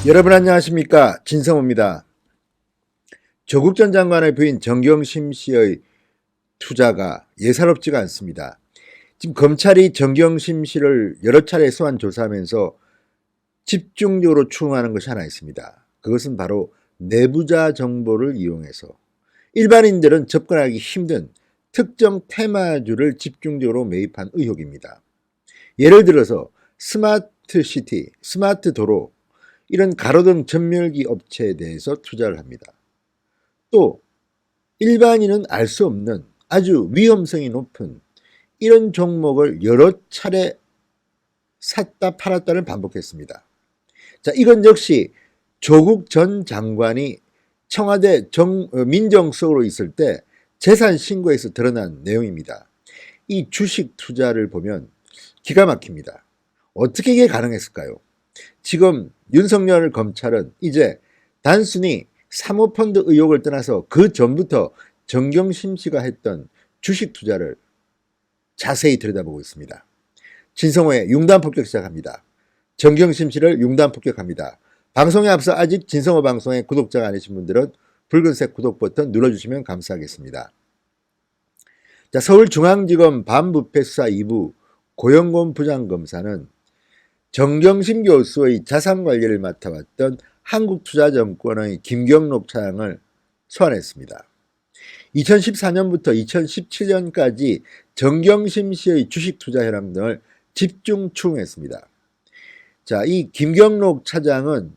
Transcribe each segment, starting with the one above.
여러분 안녕하십니까, 진성호입니다. 조국 전 장관의 부인 정경심 씨의 투자가 예사롭지가 않습니다. 지금 검찰이 정경심 씨를 여러 차례 소환 조사하면서 집중적으로 추궁하는 것이 하나 있습니다. 그것은 바로 내부자 정보를 이용해서 일반인들은 접근하기 힘든 특정 테마주를 집중적으로 매입한 의혹입니다. 예를 들어서 스마트시티, 스마트 도로, 이런 가로등 전멸기 업체에 대해서 투자를 합니다. 또 일반인은 알 수 없는 아주 위험성이 높은 이런 종목을 여러 차례 샀다 팔았다를 반복했습니다. 자, 이건 역시 조국 전 장관이 청와대 민정수석으로 있을 때 재산 신고에서 드러난 내용입니다. 이 주식 투자를 보면 기가 막힙니다. 어떻게 이게 가능했을까요? 지금 윤석열 검찰은 이제 단순히 사모펀드 의혹을 떠나서 그 전부터 정경심 씨가 했던 주식 투자를 자세히 들여다보고 있습니다. 진성호의 융단 폭격 시작합니다. 정경심 씨를 융단 폭격합니다. 방송에 앞서 아직 진성호 방송의 구독자가 아니신 분들은 붉은색 구독 버튼 눌러주시면 감사하겠습니다. 자, 서울중앙지검 반부패수사 2부 고영곤 부장검사는 정경심 교수의 자산관리를 맡아왔던 한국투자증권의 김경록 차장을 소환했습니다. 2014년부터 2017년까지 정경심 씨의 주식 투자 현황 등을 집중 추궁했습니다. 자, 이 김경록 차장은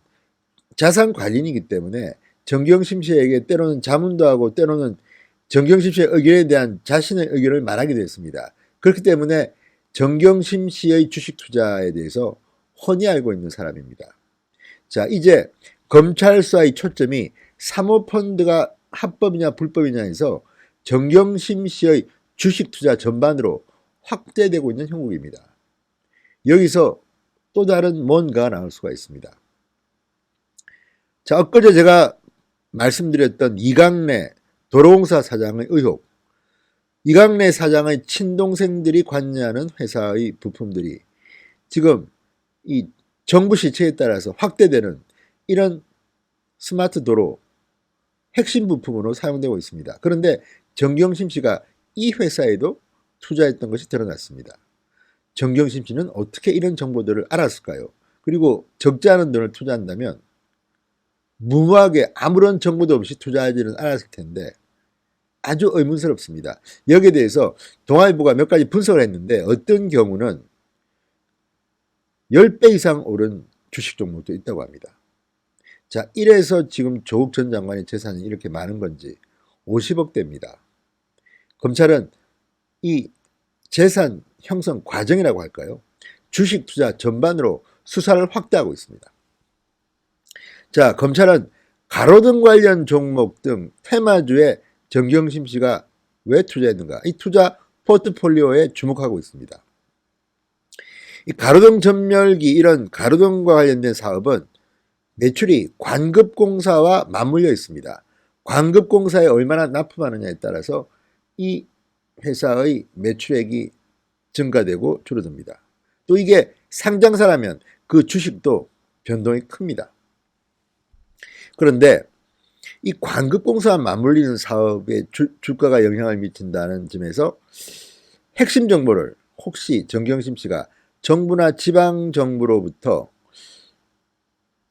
자산관리인이기 때문에 정경심 씨에게 때로는 자문도 하고 때로는 정경심 씨의 의견에 대한 자신의 의견을 말하기도 했습니다. 그렇기 때문에 정경심 씨의 주식 투자에 대해서 훤히 알고 있는 사람입니다. 자, 이제 검찰 수사의 초점이 사모펀드가 합법이냐 불법이냐 해서 정경심 씨의 주식 투자 전반으로 확대되고 있는 형국입니다. 여기서 또 다른 뭔가가 나올 수가 있습니다. 자, 엊그제 제가 말씀드렸던 이강래 도로공사 사장의 의혹, 이강래 사장의 친동생들이 관여하는 회사의 부품들이 지금 이 정부 시책에 따라서 확대되는 이런 스마트 도로 핵심 부품으로 사용되고 있습니다. 그런데 정경심 씨가 이 회사에도 투자했던 것이 드러났습니다. 정경심 씨는 어떻게 이런 정보들을 알았을까요? 그리고 적지 않은 돈을 투자한다면 무모하게 아무런 정보도 없이 투자하지는 않았을 텐데 아주 의문스럽습니다. 여기에 대해서 동아일보가 몇 가지 분석을 했는데 어떤 경우는 10배 이상 오른 주식 종목도 있다고 합니다. 자, 이래서 지금 조국 전 장관의 재산이 이렇게 많은 건지 50억대입니다. 검찰은 이 재산 형성 과정이라고 할까요? 주식 투자 전반으로 수사를 확대하고 있습니다. 자, 검찰은 가로등 관련 종목 등 테마주에 정경심 씨가 왜 투자했는가? 이 투자 포트폴리오에 주목하고 있습니다. 이 가로등 전멸기 이런 가로등과 관련된 사업은 매출이 관급공사와 맞물려 있습니다. 관급공사에 얼마나 납품하느냐에 따라서 이 회사의 매출액이 증가되고 줄어듭니다. 또 이게 상장사라면 그 주식도 변동이 큽니다. 그런데 이 관급공사와 맞물리는 사업에 주가가 영향을 미친다는 점에서 핵심 정보를 혹시 정경심 씨가 정부나 지방정부로부터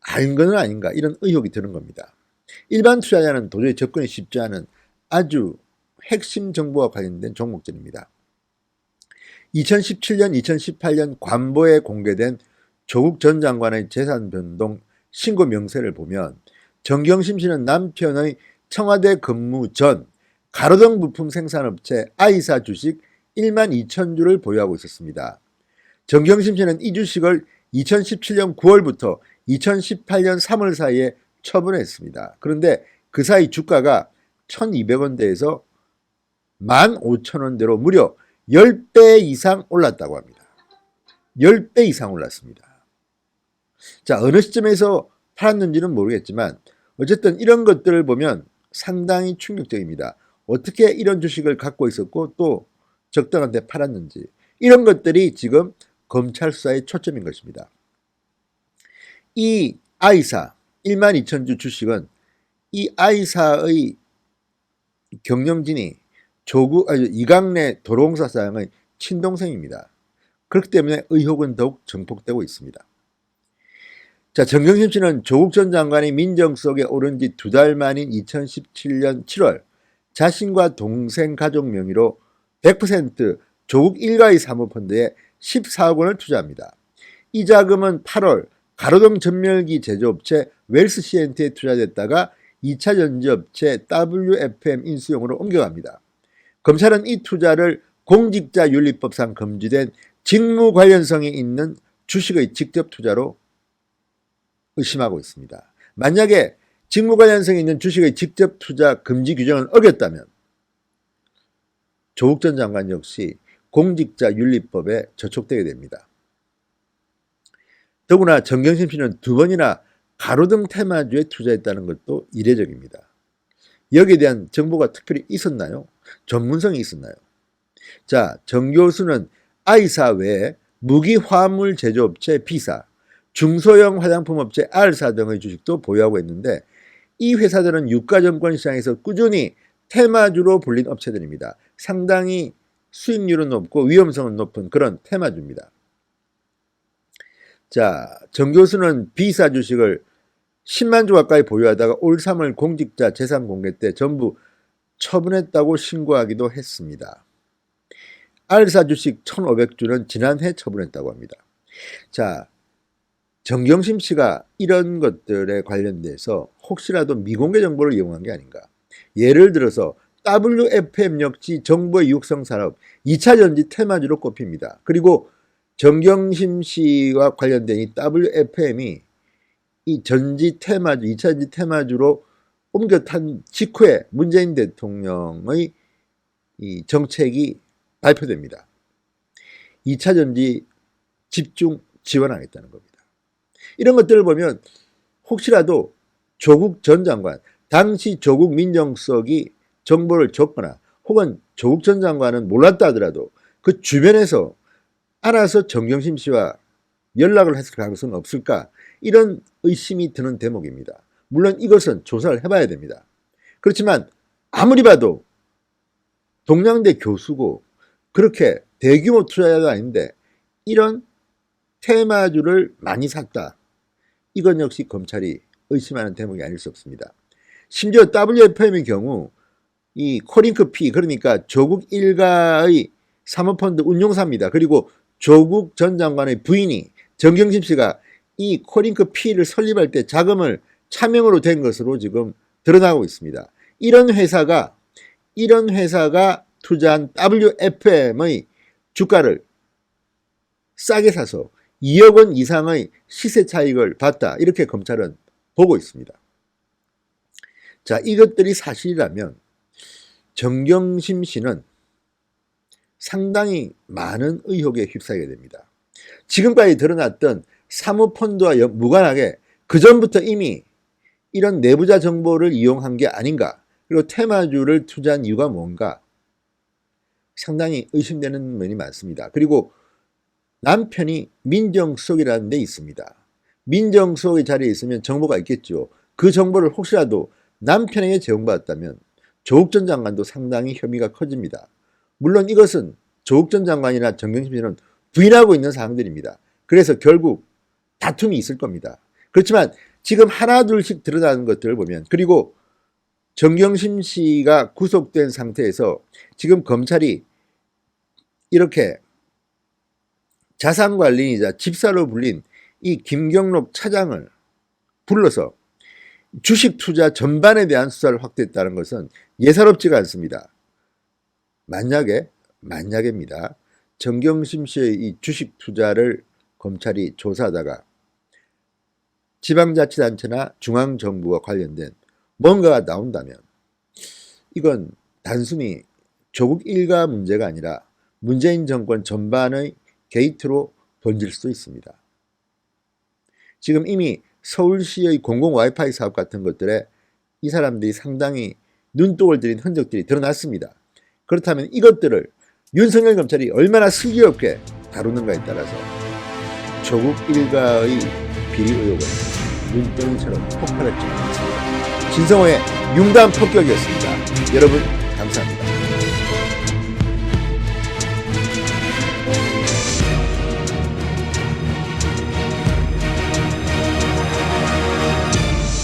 알 것은 아닌가 이런 의혹이 드는 겁니다. 일반 투자자는 도저히 접근이 쉽지 않은 아주 핵심 정보와 관련된 종목들입니다. 2017년, 2018년 관보에 공개된 조국 전 장관의 재산 변동 신고 명세를 보면 정경심 씨는 남편의 청와대 근무 전 가로등 부품 생산업체 아이사 주식 1만 2천 주를 보유하고 있었습니다. 정경심 씨는 이 주식을 2017년 9월부터 2018년 3월 사이에 처분했습니다. 그런데 그 사이 주가가 1,200원대에서 15,000원대로 무려 10배 이상 올랐다고 합니다. 10배 이상 올랐습니다. 자, 어느 시점에서 팔았는지는 모르겠지만 어쨌든 이런 것들을 보면 상당히 충격적입니다. 어떻게 이런 주식을 갖고 있었고 또 적당한데 팔았는지 이런 것들이 지금 검찰 수사의 초점인 것입니다. 이 I사 12,000주 주식은 이 I사의 경영진이 이강래 도로공사 사장의 친동생입니다. 그렇기 때문에 의혹은 더욱 증폭되고 있습니다. 자, 정경심 씨는 조국 전 장관이 민정수석에 오른 지 2달 만인 2017년 7월 자신과 동생 가족 명의로 100% 조국 일가의 사모펀드에 14억 원을 투자합니다. 이 자금은 8월 가로등 전멸기 제조업체 웰스 CNT에 투자됐다가 2차 전지업체 WFM 인수용으로 옮겨갑니다. 검찰은 이 투자를 공직자윤리법상 금지된 직무 관련성이 있는 주식의 직접 투자로 의심하고 있습니다. 만약에 직무 관련성이 있는 주식의 직접 투자 금지 규정을 어겼다면 조국 전 장관 역시 공직자윤리법에 저촉되게 됩니다. 더구나 정경심 씨는 2번이나 가로등 테마주에 투자했다는 것도 이례적입니다. 여기에 대한 정보가 특별히 있었나요? 전문성이 있었나요? 자, 정 교수는 I사 외에 무기화물 제조업체 B사, 중소형 화장품업체 R사 등의 주식도 보유하고 있는데 이 회사들은 유가증권 시장에서 꾸준히 테마주로 불린 업체들입니다. 상당히 수익률은 높고 위험성은 높은 그런 테마주입니다. 자, 정 교수는 B사 주식을 10만 주 가까이 보유하다가 올 3월 공직자 재산 공개 때 전부 처분했다고 신고하기도 했습니다. R사 주식 1,500주는 지난해 처분했다고 합니다. 자, 정경심 씨가 이런 것들에 관련돼서 혹시라도 미공개 정보를 이용한 게 아닌가. 예를 들어서 WFM 역시 정보의 육성 산업 2차 전지 테마주로 꼽힙니다. 그리고 정경심 씨와 관련된 이 WFM이 이 전지 테마주, 2차 전지 테마주로 옮겨 탄 직후에 문재인 대통령의 이 정책이 발표됩니다. 2차 전지 집중 지원하겠다는 겁니다. 이런 것들을 보면 혹시라도 조국 전 장관, 당시 조국 민정수석이 정보를 줬거나 혹은 조국 전 장관은 몰랐다 하더라도 그 주변에서 알아서 정경심 씨와 연락을 했을 가능성은 없을까? 이런 의심이 드는 대목입니다. 물론 이것은 조사를 해봐야 됩니다. 그렇지만 아무리 봐도 동양대 교수고 그렇게 대규모 투자자도 아닌데 이런 테마주를 많이 샀다. 이건 역시 검찰이 의심하는 대목이 아닐 수 없습니다. 심지어 WFM의 경우 이 코링크 P, 그러니까 조국 일가의 사모펀드 운용사입니다. 그리고 조국 전 장관의 부인이 정경심 씨가 이 코링크 P를 설립할 때 자금을 차명으로 된 것으로 지금 드러나고 있습니다. 이런 회사가 투자한 WFM의 주가를 싸게 사서 2억 원 이상의 시세 차익을 봤다. 이렇게 검찰은 보고 있습니다. 자, 이것들이 사실이라면 정경심 씨는 상당히 많은 의혹에 휩싸이게 됩니다. 지금까지 드러났던 사모펀드와 무관하게 그전부터 이미 이런 내부자 정보를 이용한 게 아닌가, 그리고 테마주를 투자한 이유가 뭔가 상당히 의심되는 면이 많습니다. 그리고 남편이 민정수석이라는 데 있습니다. 민정수석의 자리에 있으면 정보가 있겠죠. 그 정보를 혹시라도 남편에게 제공받았다면 조국 전 장관도 상당히 혐의가 커집니다. 물론 이것은 조국 전 장관이나 정경심 씨는 부인하고 있는 사항들입니다. 그래서 결국 다툼이 있을 겁니다. 그렇지만 지금 하나둘씩 드러나는 것들을 보면, 그리고 정경심 씨가 구속된 상태에서 지금 검찰이 이렇게 자산관리인이자 집사로 불린 이 김경록 차장을 불러서 주식 투자 전반에 대한 수사를 확대했다는 것은 예사롭지가 않습니다. 만약에입니다. 정경심 씨의 이 주식 투자를 검찰이 조사하다가 지방자치단체나 중앙정부와 관련된 뭔가가 나온다면 이건 단순히 조국 일가 문제가 아니라 문재인 정권 전반의 게이트로 번질 수도 있습니다. 지금 이미 서울시의 공공 와이파이 사업 같은 것들에 이 사람들이 상당히 눈독을 들인 흔적들이 드러났습니다. 그렇다면 이것들을 윤석열 검찰이 얼마나 슬기롭게 다루는가에 따라서 조국 일가의 비리 의혹은 눈덩이처럼 폭발할 줄 알았습니다. 진성호의 융단 폭격이었습니다. 여러분 감사합니다.